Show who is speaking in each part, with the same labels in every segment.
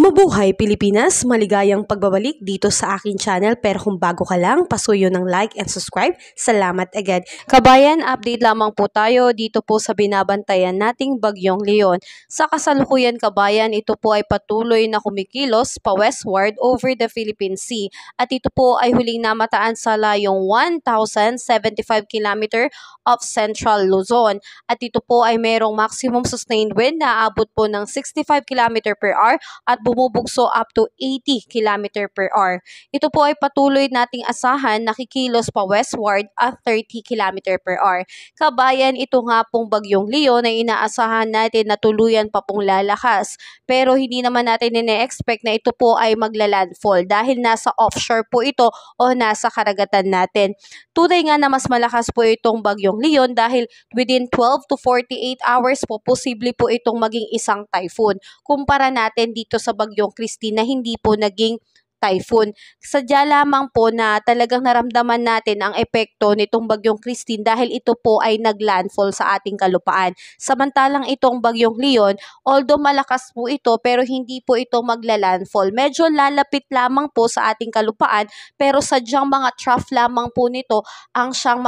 Speaker 1: Mabuhay Pilipinas! Maligayang pagbabalik dito sa aking channel, pero kung bago ka lang, pasuyo ng like and subscribe. Salamat agad. Kabayan, update lamang po tayo dito po sa binabantayan nating Bagyong Leon. Sa kasalukuyan kabayan, ito po ay patuloy na kumikilos pa westward over the Philippine Sea. At ito po ay huling namataan sa layong 1,075 km of Central Luzon. At ito po ay mayroong maximum sustained wind na aabot po ng 65 km per hour at bumubugso up to 80 km per hour. Ito po ay patuloy nating asahan na kikilos pa westward at 30 km per hour. Kabayan, ito nga pong Bagyong Leon ay inaasahan natin na tuluyan pa pong lalakas. Pero hindi naman natin ine-expect na ito po ay maglalandfall dahil nasa offshore po ito o nasa karagatan natin. Tunay nga na mas malakas po itong Bagyong Leon dahil within 12 to 48 hours po posible po itong maging isang typhoon. Kumpara natin dito sa Bagyong Christine na hindi po naging typhoon. Sadya lamang po na talagang naramdaman natin ang epekto nitong Bagyong Christine dahil ito po ay naglandfall sa ating kalupaan. Samantalang itong Bagyong Leon, although malakas po ito pero hindi po ito maglalandfall. Medyo lalapit lamang po sa ating kalupaan pero sadyang mga trough lamang po nito ang siyang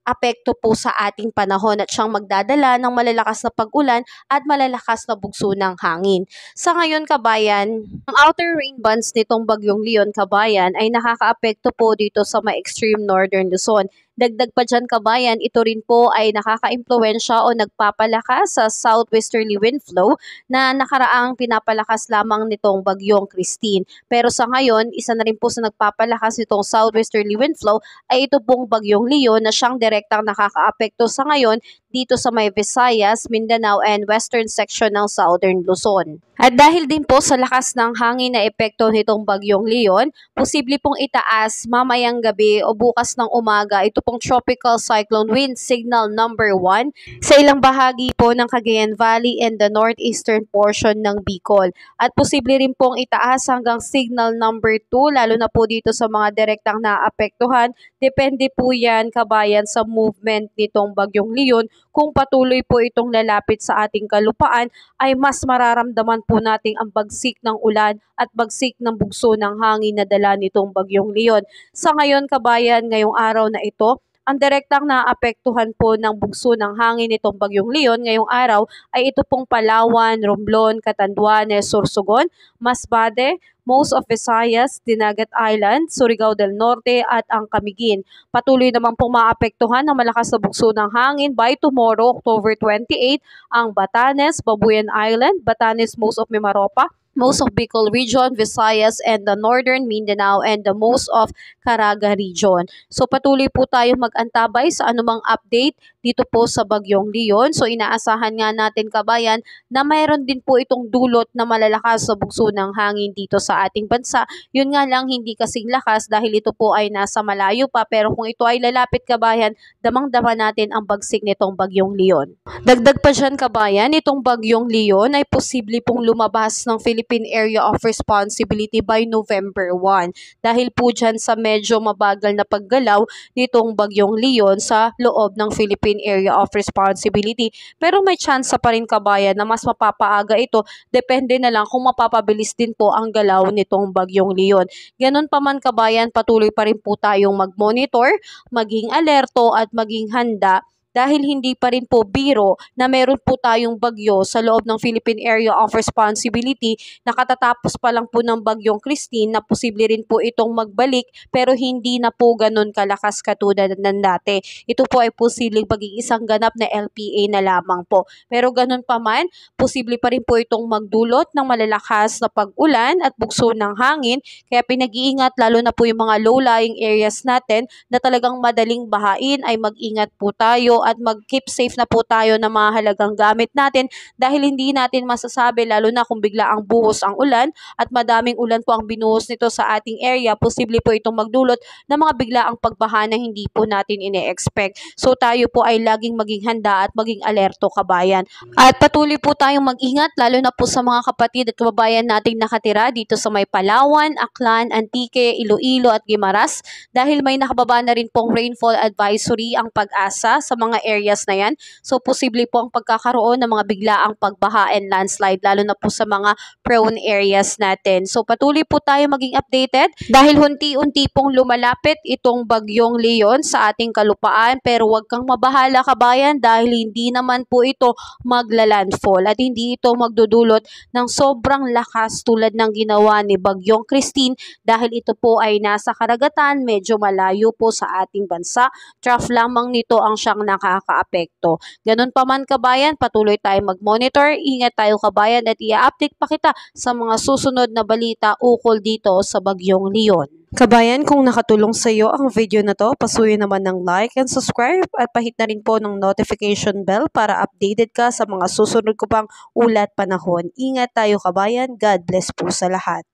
Speaker 1: apekto po sa ating panahon at siyang magdadala ng malalakas na pag-ulan at malalakas na bugso ng hangin. Sa ngayon kabayan, ang outer rain bands nitong Bagyong Leon kabayan ay nakakaapekto po dito sa may extreme northern Luzon. Dagdag pa dyan kabayan, ito rin po ay nakaka-impluensya o nagpapalakas sa southwesterly wind flow na nakaraang pinapalakas lamang nitong Bagyong Christine. Pero sa ngayon, isa na rin po sa nagpapalakas nitong southwesterly wind flow ay ito pong Bagyong Leon na siyang direktang nakaka-apekto sa ngayon dito sa may Visayas, Mindanao and western section ng southern Luzon. At dahil din po sa lakas ng hangin na epekto nitong Bagyong Leon, posible pong itaas mamayang gabi o bukas ng umaga ito pong tropical cyclone wind signal number 1 sa ilang bahagi po ng Cagayan Valley and the northeastern portion ng Bicol. At posible rin pong itaas hanggang signal number 2 lalo na po dito sa mga direktang naapektuhan. Depende po yan kabayan sa movement nitong Bagyong Leon. Kung patuloy po itong lalapit sa ating kalupaan ay mas mararamdaman po nating ang bagsik ng ulan at bagsik ng bugso ng hangin na dala nitong Bagyong Leon. Sa ngayon kabayan, ngayong araw na ito, ang direktang naapektuhan po ng bugso ng hangin nitong Bagyong Leon ngayong araw ay ito pong Palawan, Romblon, Catanduanes, Sorsogon, Masbate, most of Visayas, Dinagat Island, Surigao del Norte at ang Camiguin. Patuloy naman pong maapektuhan ng malakas na bugso ng hangin by tomorrow, October 28, ang Batanes, Babuyan Island, Batanes, most of Mimaropa, most of Bicol region, Visayas and the northern Mindanao and the most of Caraga region. So patuloy po tayong mag-antabay sa anumang update dito po sa Bagyong Leon. So inaasahan nga natin kabayan na mayroon din po itong dulot na malalakas sa bugso ng hangin dito sa ating bansa. Yun nga lang hindi kasing lakas dahil ito po ay nasa malayo pa, pero kung ito ay lalapit kabayan, damang-dama natin ang bagsik nitong Bagyong Leon. Dagdag pa dyan kabayan, itong Bagyong Leon ay posible pong lumabas ng Philippine Area of Responsibility by November 1 dahil po dyan sa medyo mabagal na paggalaw nitong Bagyong Leon sa loob ng Philippine Area of Responsibility. Pero may chance pa rin kabayan na mas mapapaaga ito, depende na lang kung mapapabilis din po ang galaw nitong Bagyong Leon. Ganon pa man kabayan, patuloy pa rin po tayong mag-monitor, maging alerto at maging handa dahil hindi pa rin po biro na meron po tayong bagyo sa loob ng Philippine Area of Responsibility na katatapos pa lang po ng Bagyong Christine na posible rin po itong magbalik pero hindi na po ganun kalakas katulad ng dati. Ito po ay posibleng maging isang ganap na LPA na lamang po. Pero ganun pa man, posible pa rin po itong magdulot ng malalakas na pag-ulan at bugso ng hangin kaya pinag-iingat lalo na po yung mga low-lying areas natin na talagang madaling bahain ay mag-ingat po tayo at mag-keep safe na po tayo ng mga halagang gamit natin dahil hindi natin masasabi lalo na kung bigla ang buhos ang ulan at madaming ulan po ang binuhos nito sa ating area, posible po itong magdulot ng mga biglaang pagbaha na hindi po natin ine-expect. So tayo po ay laging maging handa at maging alerto kabayan. At patuloy po tayong mag-ingat lalo na po sa mga kapatid at kababayan nating nakatira dito sa may Palawan, Aklan, Antique, Iloilo at Guimaras dahil may nakababa na rin pong rainfall advisory ang Pag-asa sa mga mga areas na yan. So posible po ang pagkakaroon ng mga biglaang pagbaha and landslide lalo na po sa mga prone areas natin. So patuloy po tayo maging updated dahil unti-unti pong lumalapit itong bagyong Leon sa ating kalupaan, pero huwag kang mabahala kabayan dahil hindi naman po ito maglalandfall at hindi ito magdudulot ng sobrang lakas tulad ng ginawa ni Bagyong Christine dahil ito po ay nasa karagatan, medyo malayo po sa ating bansa. Trough lamang nito ang siyang nakakaapekto. Ganun pa man kabayan, patuloy tayong mag-monitor, ingat tayo kabayan at i-update pa kita sa mga susunod na balita ukol dito sa Bagyong Leon. Kabayan, kung nakatulong sa iyo ang video na to, pasuyo naman ng like and subscribe at pahit na rin po ng notification bell para updated ka sa mga susunod ko pang ulat panahon. Ingat tayo kabayan, God bless po sa lahat.